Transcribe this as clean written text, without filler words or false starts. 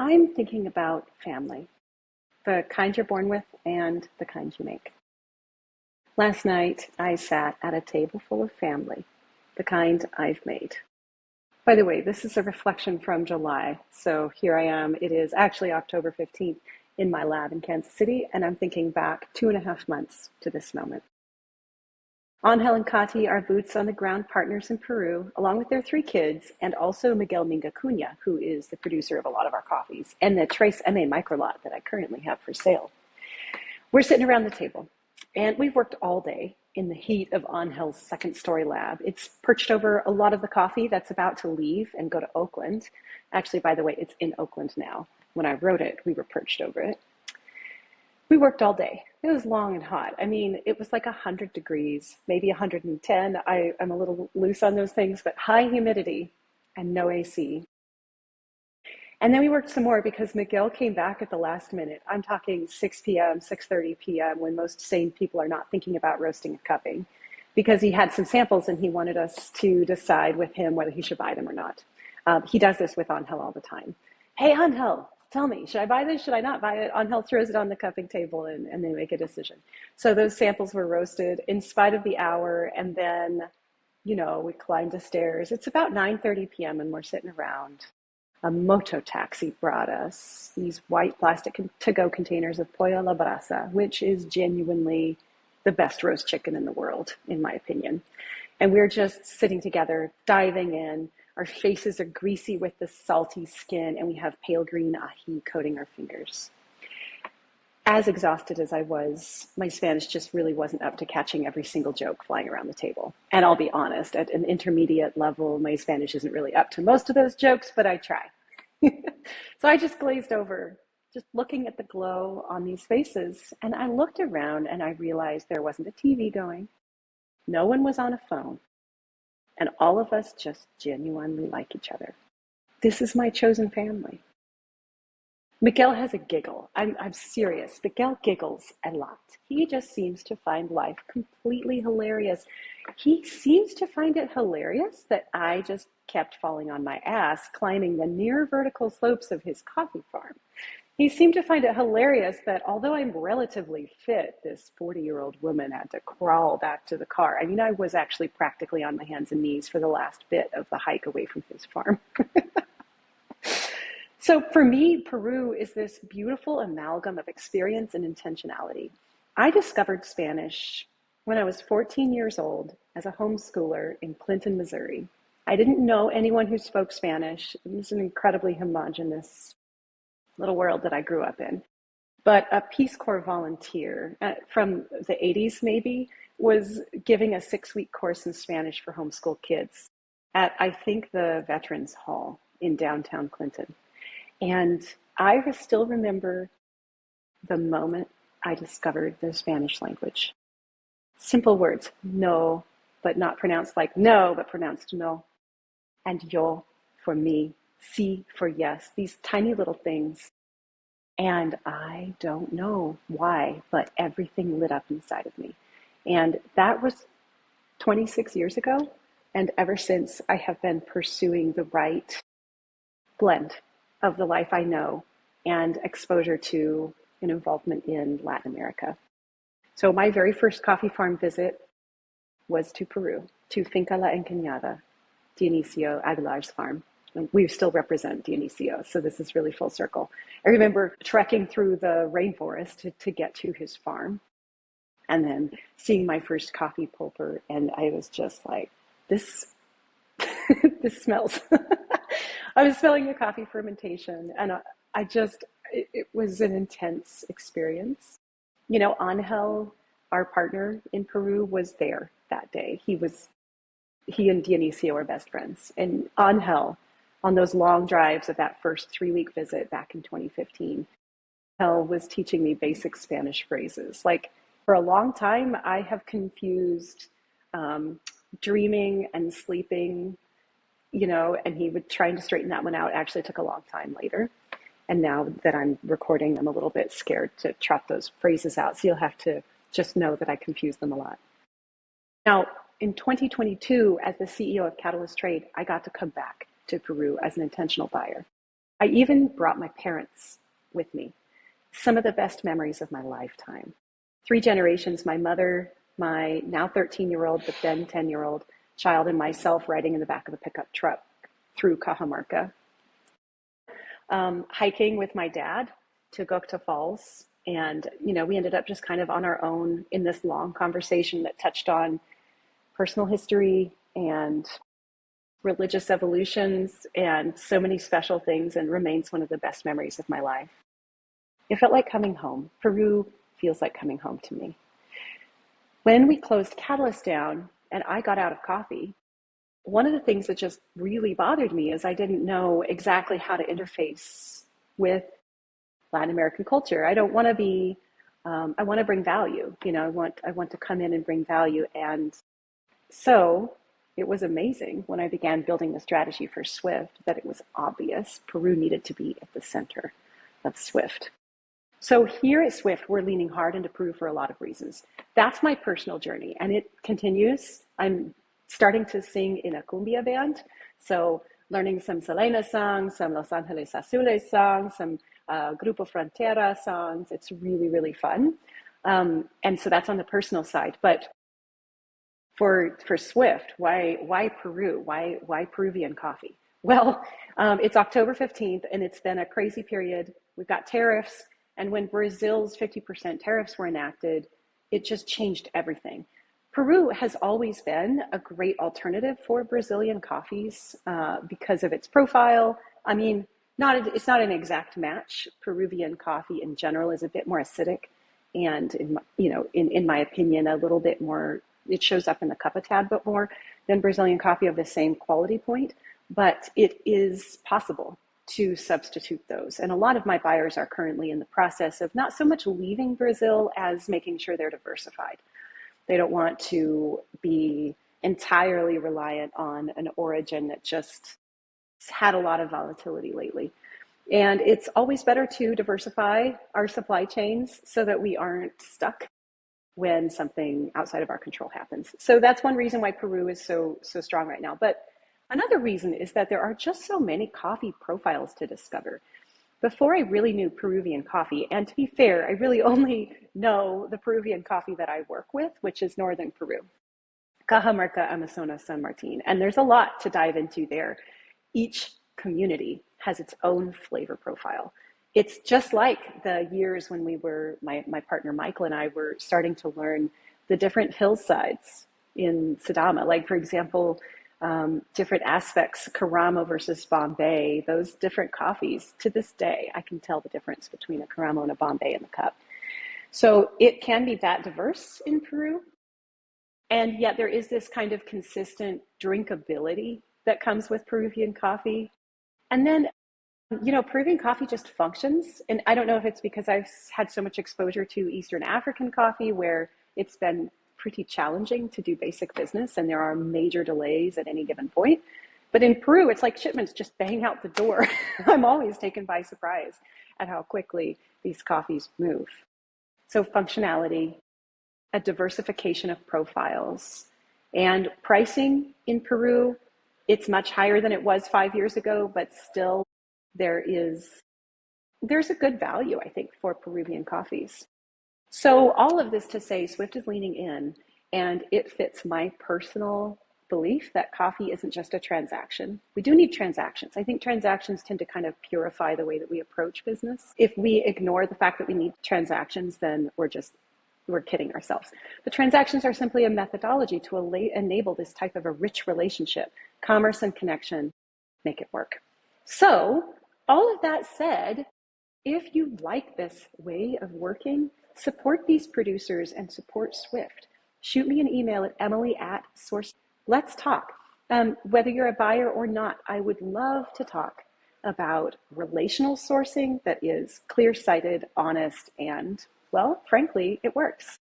I'm thinking about family, the kind you're born with and the kind you make. Last night, I sat at a table full of family, the kind I've made. By the way, this is a reflection from July. So here I am. It is actually October 15th in my lab in Kansas City, and I'm thinking back 2.5 months to this moment. Angel and Kati are boots on the ground partners in Peru, along with their 3 kids, and also Miguel Minga Cunha, who is the producer of a lot of our coffees, and the Trace MA microlot that I currently have for sale. We're sitting around the table, and we've worked all day in the heat of Angel's second-story lab. It's perched over a lot of the coffee that's about to leave and go to Oakland. Actually, by the way, it's in Oakland now. When I wrote it, we were perched over it. We worked all day. It was long and hot. I mean, it was like 100 degrees, maybe 110. I'm a little loose on those things, but high humidity and no AC. And then we worked some more because Miguel came back at the last minute. I'm talking 6 p.m., 6:30 p.m., when most sane people are not thinking about roasting and cupping, because he had some samples and he wanted us to decide with him whether he should buy them or not. He does this with Angel all the time. Hey, Angel, tell me, should I buy this? Should I not buy it? Angel throws it on the cupping table and they make a decision. So those samples were roasted in spite of the hour. And then, we climbed the stairs. It's about 9:30 p.m. and we're sitting around. A moto taxi brought us these white plastic to-go containers of Pollo la Brasa, which is genuinely the best roast chicken in the world, in my opinion. And we're just sitting together, diving in. Our faces are greasy with the salty skin, and we have pale green ají coating our fingers. As exhausted as I was, my Spanish just really wasn't up to catching every single joke flying around the table. And I'll be honest, at an intermediate level, my Spanish isn't really up to most of those jokes, but I try. So I just glazed over, just looking at the glow on these faces. And I looked around and I realized there wasn't a TV going. No one was on a phone. And all of us just genuinely like each other. This is my chosen family. Miguel has a giggle. I'm serious. Miguel giggles a lot. He just seems to find life completely hilarious. He seems to find it hilarious that I just kept falling on my ass, climbing the near vertical slopes of his coffee farm. He seemed to find it hilarious that although I'm relatively fit, this 40-year-old woman had to crawl back to the car. I mean, I was actually practically on my hands and knees for the last bit of the hike away from his farm. So for me, Peru is this beautiful amalgam of experience and intentionality. I discovered Spanish when I was 14 years old as a homeschooler in Clinton, Missouri. I didn't know anyone who spoke Spanish. It was an incredibly homogenous little world that I grew up in. But a Peace Corps volunteer from the 80s maybe was giving a 6-week course in Spanish for homeschool kids at, I think, the Veterans Hall in downtown Clinton. And I still remember the moment I discovered the Spanish language. Simple words, no, but not pronounced like no, but pronounced no. And yo for me, si for yes, these tiny little things. And I don't know why, but everything lit up inside of me. And that was 26 years ago. And ever since, I have been pursuing the right blend of the life I know and exposure to an involvement in Latin America. So my very first coffee farm visit was to Peru, to Finca La Encañada, Dionisio Aguilar's farm. And we still represent Dionisio, so this is really full circle. I remember trekking through the rainforest to get to his farm and then seeing my first coffee pulper, and I was just like, this smells. I was smelling the coffee fermentation, and it was an intense experience. Angel, our partner in Peru, was there that day. He and Dionisio are best friends. And Angel, on those long drives of that first 3-week visit back in 2015, Angel was teaching me basic Spanish phrases. Like, for a long time, I have confused dreaming and sleeping, and he would trying to straighten that one out. Actually, took a long time later. And now that I'm recording, I'm a little bit scared to trot those phrases out. So you'll have to just know that I confuse them a lot. Now, in 2022, as the CEO of Catalyst Trade, I got to come back to Peru as an intentional buyer. I even brought my parents with me. Some of the best memories of my lifetime. 3 generations, my mother, my now 13-year-old, but then 10-year-old child, and myself riding in the back of a pickup truck through Cajamarca. Hiking with my dad to Gokta Falls. And, we ended up just kind of on our own in this long conversation that touched on personal history and religious evolutions and so many special things, and remains one of the best memories of my life. It felt like coming home. Peru feels like coming home to me. When we closed Catalyst down and I got out of coffee, one of the things that just really bothered me is I didn't know exactly how to interface with Latin American culture. I don't want to be, I want to bring value. I want to come in and bring value. And so it was amazing when I began building the strategy for Swift that it was obvious Peru needed to be at the center of Swift. So here at Swift, we're leaning hard into Peru for a lot of reasons. That's my personal journey, and it continues. I'm starting to sing in a cumbia band, so learning some Selena songs, some Los Angeles Azules songs, some Grupo Frontera songs. It's really, really fun. And so that's on the personal side. But for Swift, why Peru? Why Peruvian coffee? Well, it's October 15th, and it's been a crazy period. We've got tariffs. And when Brazil's 50% tariffs were enacted, it just changed everything. Peru has always been a great alternative for Brazilian coffees because of its profile. I mean, it's not an exact match. Peruvian coffee in general is a bit more acidic, and in my opinion, a little bit more. It shows up in the cup a tad bit more than Brazilian coffee of the same quality point, but it is possible to substitute those. And a lot of my buyers are currently in the process of not so much leaving Brazil as making sure they're diversified. They don't want to be entirely reliant on an origin that just had a lot of volatility lately. And it's always better to diversify our supply chains so that we aren't stuck when something outside of our control happens. So that's one reason why Peru is so strong right now. But another reason is that there are just so many coffee profiles to discover. Before I really knew Peruvian coffee, and to be fair, I really only know the Peruvian coffee that I work with, which is northern Peru, Cajamarca, Amazonas, San Martin. And there's a lot to dive into there. Each community has its own flavor profile. It's just like the years when we were, my partner Michael and I were starting to learn the different hillsides in Sidama. Like, for example, different aspects, Caramo versus Bombay, those different coffees. To this day, I can tell the difference between a Caramo and a Bombay in the cup. So it can be that diverse in Peru. And yet there is this kind of consistent drinkability that comes with Peruvian coffee. And then, Peruvian coffee just functions. And I don't know if it's because I've had so much exposure to Eastern African coffee where it's been pretty challenging to do basic business and there are major delays at any given point. But in Peru, it's like shipments just bang out the door. I'm always taken by surprise at how quickly these coffees move. So functionality, a diversification of profiles, and pricing in Peru, it's much higher than it was 5 years ago, but still there's a good value, I think, for Peruvian coffees. So all of this to say, Swift is leaning in, and it fits my personal belief that coffee isn't just a transaction. We do need transactions. I think transactions tend to kind of purify the way that we approach business. If we ignore the fact that we need transactions, then we're kidding ourselves. But transactions are simply a methodology to enable this type of a rich relationship. Commerce and connection make it work. So all of that said, if you like this way of working, support these producers and support Swift. Shoot me an email at emily@source. Let's talk. Whether you're a buyer or not, I would love to talk about relational sourcing that is clear-sighted, honest, and, well, frankly, it works.